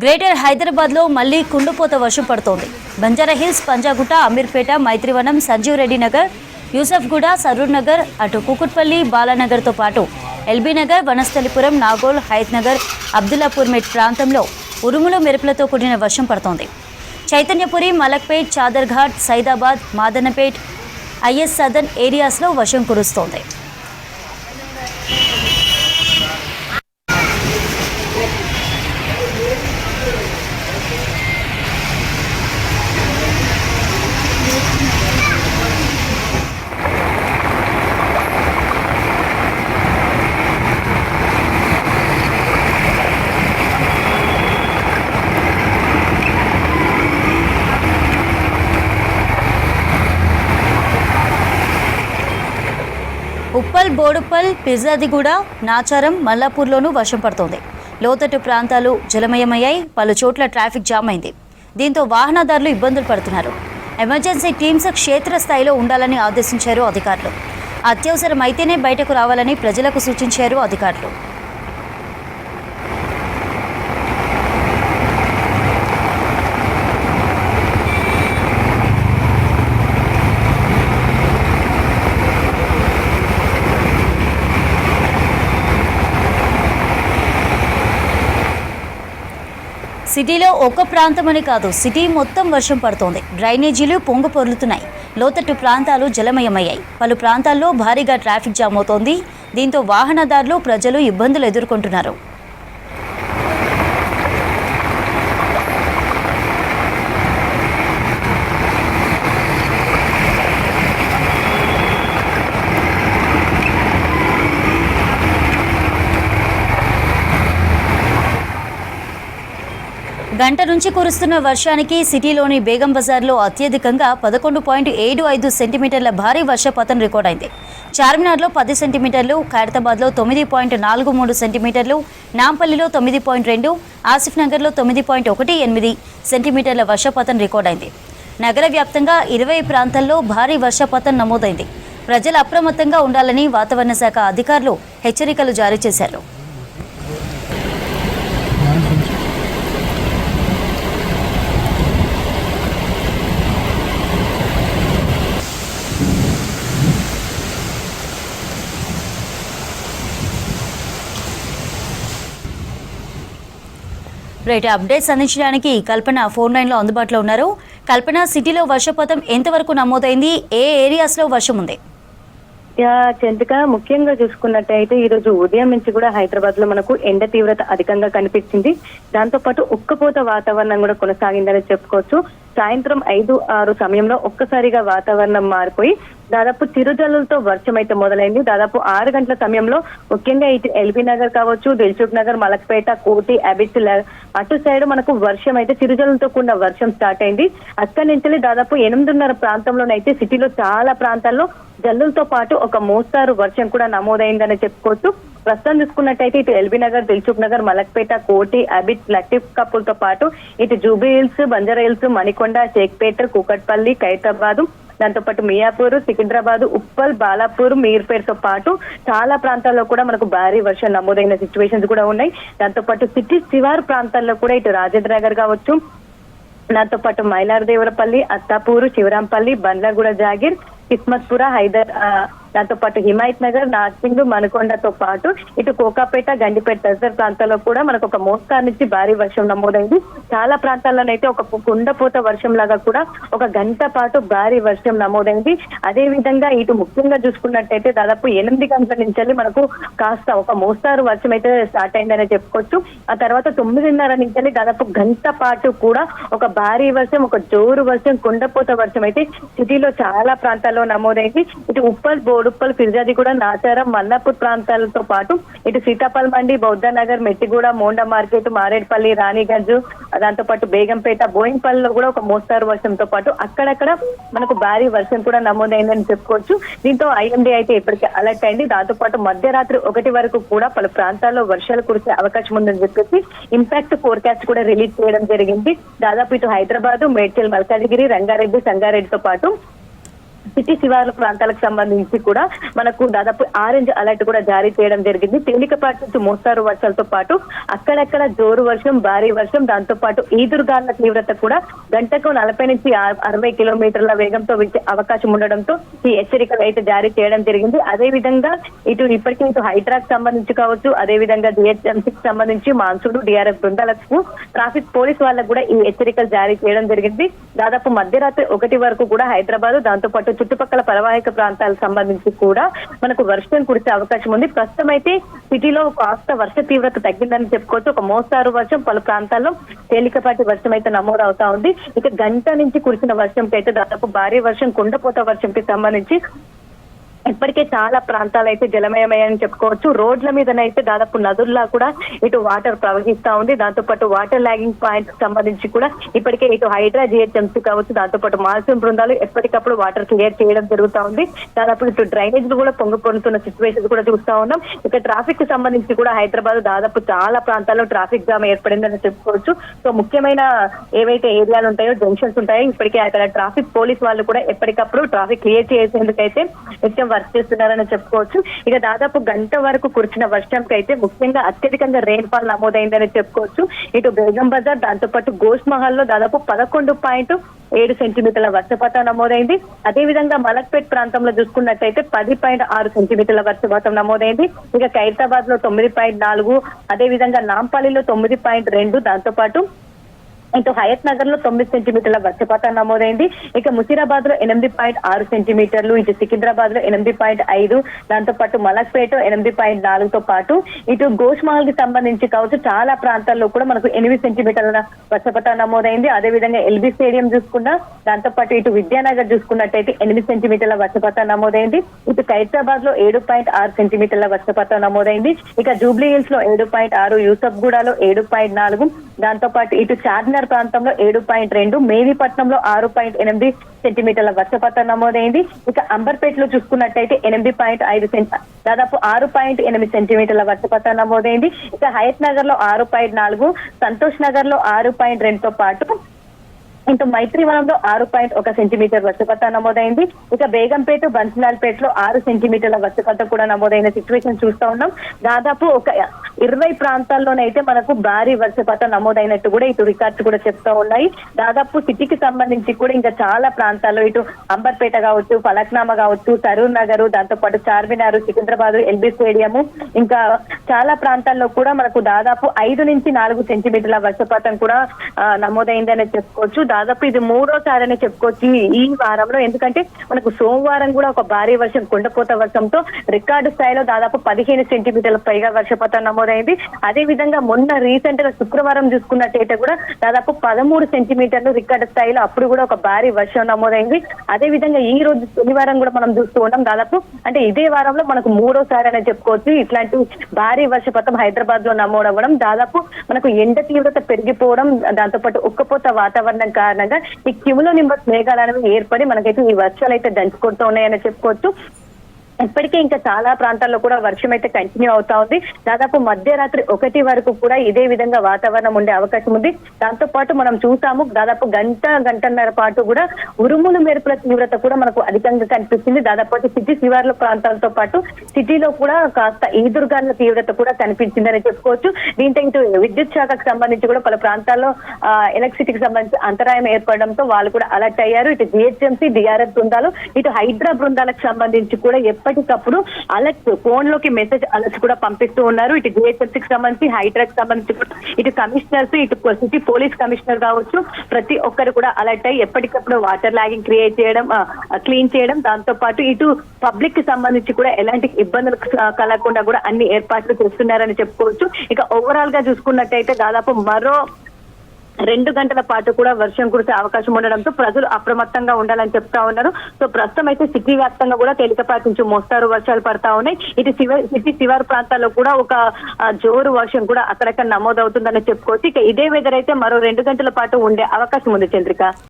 Greater హైదరాబాద్లో మళ్లీ కుండపోత వర్షం పడుతోంది. బంజారాహిల్స్, పంజాగుట్ట, అమీర్పేట, మైత్రివనం, సంజీవ్ రెడ్డి నగర్, యూసఫ్గూడ, సరూర్ నగర్, అటు కుకుట్పల్లి, బాలానగర్తో పాటు ఎల్బీ నగర్, వనస్థలిపురం, నాగోల్, హైత్ నగర్, అబ్దుల్లాపూర్ మెట్ ప్రాంతంలో ఉరుములు మెరుపులతో కూడిన వర్షం పడుతోంది. చైతన్యపురి, మలక్పేట్, చాదర్ఘాట్, సైదాబాద్, మాదన్నపేట్, ఐఎస్ సదన్ ఏరియాస్లో వర్షం కురుస్తోంది. ఉప్పల్, బోడుప్పల్, పిర్జాదిగూడ, నాచారం, మల్లాపూర్లోనూ వర్షం పడుతోంది. లోతట్టు ప్రాంతాలు జలమయమయ్యాయి. పలు చోట్ల ట్రాఫిక్ జామ్ అయింది. దీంతో వాహనదారులు ఇబ్బందులు పడుతున్నారు. ఎమర్జెన్సీ టీమ్స్ క్షేత్రస్థాయిలో ఉండాలని ఆదేశించారు అధికారులు. అత్యవసరమైతేనే బయటకు రావాలని ప్రజలకు సూచించారు అధికారులు. సిటీలో ఒక్క ప్రాంతమని కాదు, సిటీ మొత్తం వర్షం పడుతోంది. డ్రైనేజీలు పొంగు పొర్లుతున్నాయి. లోతట్టు ప్రాంతాలు జలమయమయ్యాయి. పలు ప్రాంతాల్లో భారీగా ట్రాఫిక్ జామ్ అవుతోంది. దీంతో వాహనదారులు, ప్రజలు ఇబ్బందులు ఎదుర్కొంటున్నారు. గంట నుంచి కురుస్తున్న వర్షానికి సిటీలోని బేగం బజార్లో అత్యధికంగా 11.75 సెంటీమీటర్ల భారీ వర్షపాతం రికార్డైంది. చార్మినార్లో 10 సెంటీమీటర్లు, ఖైరతాబాద్లో 9.43 సెంటీమీటర్లు, నాంపల్లిలో 9.2, ఆసిఫ్ నగర్లో 9.18 సెంటీమీటర్ల వర్షపాతం రికార్డైంది. నగర వ్యాప్తంగా 20 ప్రాంతాల్లో భారీ వర్షపాతం నమోదైంది. ప్రజలు అప్రమత్తంగా ఉండాలని వాతావరణ శాఖ అధికారులు హెచ్చరికలు జారీ చేశారు. రైట్, అప్డేట్స్ అందించడానికి కల్పన ఫోన్ లైన్లో అందుబాటులో ఉన్నారు. కల్పన, సిటీలో వర్షపాతం ఎంతవరకు నమోదైంది? ఏ ఏరియాస్లో వర్షం ఉంది? చంద్రిక, ముఖ్యంగా చూసుకున్నట్టయితే ఈ రోజు ఉదయం నుంచి కూడా హైదరాబాద్ లో మనకు ఎండ తీవ్రత అధికంగా కనిపించింది. దాంతో పాటు ఉక్కపోత వాతావరణం కూడా కొనసాగిందని చెప్పుకోవచ్చు. సాయంత్రం 5-6 సమయంలో ఒక్కసారిగా వాతావరణం మారిపోయి దాదాపు చిరుజల్లులతో వర్షం అయితే మొదలైంది. దాదాపు 6 గంటల సమయంలో ముఖ్యంగా ఇటు ఎల్బీ నగర్ కావచ్చు, దిల్సుఖ్ నగర్, మలక్పేట, కోటి, అబిట్ అటు సైడ్ మనకు వర్షం అయితే చిరుజల్లులతో కూడిన వర్షం స్టార్ట్ అయింది. అక్కడి నుంచి దాదాపు 8:30 ప్రాంతంలోనైతే సిటీలో చాలా ప్రాంతాల్లో జల్లులతో పాటు ఒక మోస్తారు వర్షం కూడా నమోదైందని చెప్పుకోవచ్చు. ప్రస్తుతం చూసుకున్నట్టయితే ఇటు ఎల్బీ నగర్, దిల్సుఖ్ నగర్, మలక్పేట, కోటి, అబిట్, లతీఫ్ కపూర్ తో పాటు ఇటు జూబీ హిల్స్, బంజారా హిల్స్, మణికొండ, షేక్పేట, కూకట్పల్లి, ఖైరతాబాద్, దాంతో పాటు మియాపూర్, సికింద్రాబాద్, ఉప్పల్, బాలాపూర్, మీర్పేట్ తో పాటు చాలా ప్రాంతాల్లో కూడా మనకు భారీ వర్షం నమోదైన సిచ్యువేషన్స్ కూడా ఉన్నాయి. దాంతో పాటు సిటీ శివారు ప్రాంతాల్లో కూడా ఇటు రాజేంద్ర నగర్ కావచ్చు, దాంతో పాటు మైలారదేవరపల్లి, అత్తాపూరు, శివరాంపల్లి, బండ్లగూడ, జాగిర్, కిస్మత్పుర, హైదర్, దాంతో పాటు హిమాయత్ నగర్, నార్సింగ్, మనకొండతో పాటు ఇటు కోకాపేట, గండిపేట తదితర ప్రాంతాల్లో కూడా మనకు ఒక మోస్తారు నుంచి భారీ వర్షం నమోదైంది. చాలా ప్రాంతాల్లోనైతే ఒక కుండపోత వర్షం లాగా కూడా ఒక గంట పాటు భారీ వర్షం నమోదైంది. అదే విధంగా ఇటు ముఖ్యంగా చూసుకున్నట్టయితే దాదాపు 8 గంటల నుంచి మనకు కాస్త ఒక మోస్తారు వర్షం అయితే స్టార్ట్ అయిందనే చెప్పుకోవచ్చు. ఆ తర్వాత 9:30 నుంచి దాదాపు గంట పాటు కూడా ఒక భారీ వర్షం, ఒక జోరు వర్షం, కుండపోత వర్షం అయితే సిటీలో చాలా ప్రాంతాల్లో నమోదైంది. ఇటు ఉప్పల్, బోడుప్పల్, ఫిర్జాదిగూడ, నాచారం, మల్లాపూర్ ప్రాంతాలతో పాటు ఇటు సీతాపల్ మండి, బౌద్ధ నగర్, మెట్టిగూడ, మోండా మార్కెట్, మారేడ్పల్లి, రాణిగంజ్, దాంతో పాటు బేగంపేట, బోయింపల్లిలో కూడా ఒక మోస్తారు వర్షంతో పాటు అక్కడక్కడ మనకు భారీ వర్షం కూడా నమోదైందని చెప్పుకోవచ్చు. దీంతో ఐఎండీ అయితే ఇప్పటికే అలర్ట్ అయింది. దాంతో పాటు మధ్యరాత్రి 1 వరకు కూడా పలు ప్రాంతాల్లో వర్షాలు కురిసే అవకాశం ఉందని చెప్పేసి ఇంపాక్ట్ ఫోర్కాస్ట్ కూడా రిలీజ్ చేయడం జరిగింది. దాదాపు ఇటు హైదరాబాద్, మేడ్చల్, మల్కాజిగిరి, రంగారెడ్డి, సంగారెడ్డితో పాటు సిటీ శివార్ల ప్రాంతాలకు సంబంధించి కూడా మనకు దాదాపు ఆరెంజ్ అలర్ట్ కూడా జారీ చేయడం జరిగింది. తేలికపాటి నుంచి మోస్తారు వర్షాలతో పాటు అక్కడక్కడ జోరు వర్షం, భారీ వర్షం, దాంతో పాటు ఈదురుగాలుల తీవ్రత కూడా గంటకు 40 నుంచి 60 కిలోమీటర్ల వేగంతో వీచే అవకాశం ఉండడంతో ఈ హెచ్చరికలు అయితే జారీ చేయడం జరిగింది. అదే విధంగా ఇప్పటికే హైడ్రాక్ సంబంధించి కావచ్చు, అదే విధంగా జిహెచ్ఎంసీకి సంబంధించి మాన్సూన్ డిఆర్ఎఫ్ బృందాలకు ట్రాఫిక్ పోలీస్ వాళ్ళకు కూడా ఈ హెచ్చరికలు జారీ చేయడం జరిగింది. దాదాపు మధ్యరాత్రి 1 వరకు కూడా హైదరాబాద్, దాంతో పాటు చుట్టుపక్కల పరివాహక ప్రాంతాలకు సంబంధించి కూడా మనకు వర్షం కురిసే అవకాశం ఉంది. ప్రస్తుతం అయితే సిటీలో కాస్త వర్ష తీవ్రత తగ్గిందని చెప్పుకోవచ్చు. ఒక మోస్తారు వర్షం, పలు ప్రాంతాల్లో తేలికపాటి వర్షం అయితే నమోదవుతా ఉంది. ఇక గంట నుంచి కురిసిన వర్షంకి అయితే దాదాపు భారీ వర్షం, కుండపోత వర్షంకి సంబంధించి ఇప్పటికే చాలా ప్రాంతాలు అయితే జలమయమయ్యాయని చెప్పుకోవచ్చు. రోడ్ల మీదనైతే దాదాపు నదుల్లా కూడా ఇటు వాటర్ ప్రవహిస్తా ఉంది. దాంతో పాటు వాటర్ లాగింగ్ పాయింట్ సంబంధించి కూడా ఇప్పటికే ఇటు హైడ్రా, జిహెచ్ఎంసీ కావచ్చు, దాంతో పాటు మాన్సూన్ బృందాలు ఎప్పటికప్పుడు వాటర్ క్లియర్ చేయడం జరుగుతా ఉంది. దాదాపు ఇటు డ్రైనేజ్ కూడా పొంగిపోతున్న సిచ్యువేషన్ కూడా చూస్తా ఉన్నాం. ఇక ట్రాఫిక్ కి సంబంధించి కూడా హైదరాబాద్ దాదాపు చాలా ప్రాంతాల్లో ట్రాఫిక్ జామ్ ఏర్పడిందని చెప్పుకోవచ్చు. సో ముఖ్యమైన ఏవైతే ఏరియాలు ఉంటాయో, జంక్షన్స్ ఉంటాయో, ఇప్పటికే అక్కడ ట్రాఫిక్ పోలీస్ వాళ్ళు కూడా ఎప్పటికప్పుడు ట్రాఫిక్ క్లియర్ చేసేందుకైతే నిత్యం వర్క్ చేస్తున్నారని చెప్పుకోవచ్చు. ఇక దాదాపు గంట వరకు కురిసిన వర్షంకి అయితే ముఖ్యంగా అత్యధికంగా రెయిన్ ఫాల్ నమోదైందని చెప్పుకోవచ్చు. ఇటు బేగం బజార్, దాంతో పాటు గోష్ మహల్ లో దాదాపు 11.7 సెంటీమీటర్ల వర్షపాతం నమోదైంది. అదే విధంగా మలక్పేట్ ప్రాంతంలో చూసుకున్నట్టయితే 10.6 సెంటీమీటర్ల వర్షపాతం నమోదైంది. ఇక ఖైరతాబాద్ లో 9.4, అదే విధంగా నాంపల్లిలో 9.2, దాంతో పాటు ఇటు హయత్ నగర్ లో 9 సెంటీమీటర్ల వర్షపాతం నమోదైంది. ఇక ముషీరాబాద్ లో 8.6 సెంటీమీటర్లు, ఇటు సికింద్రాబాద్ లో 8.5, దాంతో పాటు మలక్పేట 8.4తో పాటు ఇటు గోష్మహల్ కి సంబంధించి కావచ్చు చాలా ప్రాంతాల్లో కూడా మనకు 8 సెంటీమీటర్ల వర్షపాతం నమోదైంది. అదే విధంగా ఎల్బీ స్టేడియం చూసుకున్నా, దాంతో పాటు ఇటు విద్యానగర్ చూసుకున్నట్టయితే 8 సెంటీమీటర్ల వర్షపాతం నమోదైంది. ఇటు ఖైరతాబాద్ లో 7.6 సెంటీమీటర్ల వర్షపాతం నమోదైంది. ఇక జూబ్లీ హిల్స్ లో 7.6, యూసఫ్ గూడలో 7.4, దాంతో పాటు ఇటు చార్మినార్ ప్రాంతంలో 7.2, మేవీపట్నంలో 6.8 సెంటీమీటర్ల వర్షపాతం నమోదైంది. ఇక అంబర్పేటలో చూసుకున్నట్టయితే 8.5 దాదాపు 6.8 సెంటీమీటర్ల వర్షపాతం నమోదైంది. ఇక హయత్ నగర్ లో 6.4, సంతోష్ నగర్ లో 6.2తో పాటు ఇటు మైత్రివనంలో 6.1 సెంటీమీటర్ వర్షపాతం నమోదైంది. ఇక బేగంపేట, బన్సిలాల్పేటలో 6 సెంటీమీటర్ల వర్షపాతం కూడా నమోదైన సిచ్యువేషన్ చూస్తా ఉన్నాం. దాదాపు ఒక 20 ప్రాంతాల్లోనైతే మనకు భారీ వర్షపాతం నమోదైనట్టు కూడా ఇటు రికార్డ్స్ కూడా చెప్తా ఉన్నాయి. దాదాపు సిటీకి సంబంధించి కూడా ఇంకా చాలా ప్రాంతాల్లో ఇటు అంబర్పేట కావచ్చు, ఫలక్నామా కావచ్చు, సరూర్ నగర్, దాంతో పాటు చార్మినార్, సికింద్రాబాద్, ఎల్బీ స్టేడియం, ఇంకా చాలా ప్రాంతాల్లో కూడా మనకు దాదాపు 5 నుంచి 4 సెంటీమీటర్ల వర్షపాతం కూడా నమోదైందని చెప్పుకోవచ్చు. దాదాపు ఇది 3వ సారనే చెప్పుకోవచ్చు ఈ వారంలో. ఎందుకంటే మనకు సోమవారం కూడా ఒక భారీ వర్షం, కుండపోత వర్షంతో రికార్డు స్థాయిలో దాదాపు 15 సెంటీమీటర్ల పైగా వర్షపాతం నమోదైంది. అదే విధంగా మొన్న రీసెంట్ గా శుక్రవారం చూసుకున్నట్టయితే కూడా దాదాపు 13 సెంటీమీటర్లు రికార్డు స్థాయిలో అప్పుడు కూడా ఒక భారీ వర్షం నమోదైంది. అదే విధంగా ఈ రోజు శనివారం కూడా మనం చూస్తూ ఉన్నాం. దాదాపు అంటే ఇదే వారంలో మనకు 3వ సారనే చెప్పుకోవచ్చు ఇట్లాంటి భారీ వర్షపాతం హైదరాబాద్ లో నమోదవ్వడం. దాదాపు మనకు ఎండ తీవ్రత పెరిగిపోవడం, దాంతో పాటు ఉక్కపోత వాతావరణం కారణంగా ఈ క్యూములో నింబస్ మేఘాలు అనేవి ఏర్పడి మనకైతే ఈ వర్షాలు అయితే దంచుకుంటూ ఉన్నాయని చెప్పుకోవచ్చు. ఇప్పటికే ఇంకా చాలా ప్రాంతాల్లో కూడా వర్షం అయితే కంటిన్యూ అవుతా ఉంది. దాదాపు మధ్యరాత్రి 1 వరకు కూడా ఇదే విధంగా వాతావరణం ఉండే అవకాశం ఉంది. దాంతో పాటు మనం చూసాము దాదాపు గంటన్నర పాటు కూడా ఉరుములు మెరుపుల తీవ్రత కూడా మనకు అధికంగా కనిపిస్తుంది. దాదాపు సిటీ శివార్ల ప్రాంతాలతో పాటు సిటీలో కూడా కాస్త ఈదురుగాలుల తీవ్రత కూడా కనిపించిందని చెప్పుకోవచ్చు. దీంతో ఇటు విద్యుత్ శాఖకు సంబంధించి కూడా పలు ప్రాంతాల్లో ఎలక్ట్రిసిటీకి సంబంధించి అంతరాయం ఏర్పడడంతో వాళ్ళు కూడా అలర్ట్ అయ్యారు. ఇటు జిహెచ్ఎంసీ, డిఆర్ఎఫ్ బృందాలు, ఇటు హైడ్రా బృందాలకు సంబంధించి కూడా ఎప్పటికప్పుడు అలర్ట్, ఫోన్ లోకి మెసేజ్ అలర్ట్స్ కూడా పంపిస్తూ ఉన్నారు. ఇటు జిహెచ్ఎంసీకి సంబంధించి, హైడ్రాకి సంబంధించి ఇటు కమిషనర్స్, ఇటు సిటీ పోలీస్ కమిషనర్ కావచ్చు, ప్రతి ఒక్కరు కూడా అలర్ట్ అయ్యి ఎప్పటికప్పుడు వాటర్ లాగింగ్ క్లీన్ చేయడం, దాంతో పాటు ఇటు పబ్లిక్ కి సంబంధించి కూడా ఎలాంటి ఇబ్బందులు కలగకుండా కూడా అన్ని ఏర్పాట్లు చేస్తున్నారని చెప్పుకోవచ్చు. ఇక ఓవరాల్ గా చూసుకున్నట్టయితే దాదాపు మరో 2 గంటల పాటు కూడా వర్షం కురిసే అవకాశం ఉండడంతో ప్రజలు అప్రమత్తంగా ఉండాలని చెప్తా ఉన్నారు. సో ప్రస్తుతం అయితే సిటీ వ్యాప్తంగా కూడా తేలికపాటి నుంచి మోస్తారు వర్షాలు పడతా ఉన్నాయి. ఇటు సిటీ శివారు ప్రాంతాల్లో కూడా ఒక జోరు వర్షం కూడా అక్కడక్కడ నమోదవుతుందని చెప్పుకోవచ్చు. ఇక ఇదే వెదర్ అయితే మరో 2 గంటల పాటు ఉండే అవకాశం ఉంది చంద్రిక.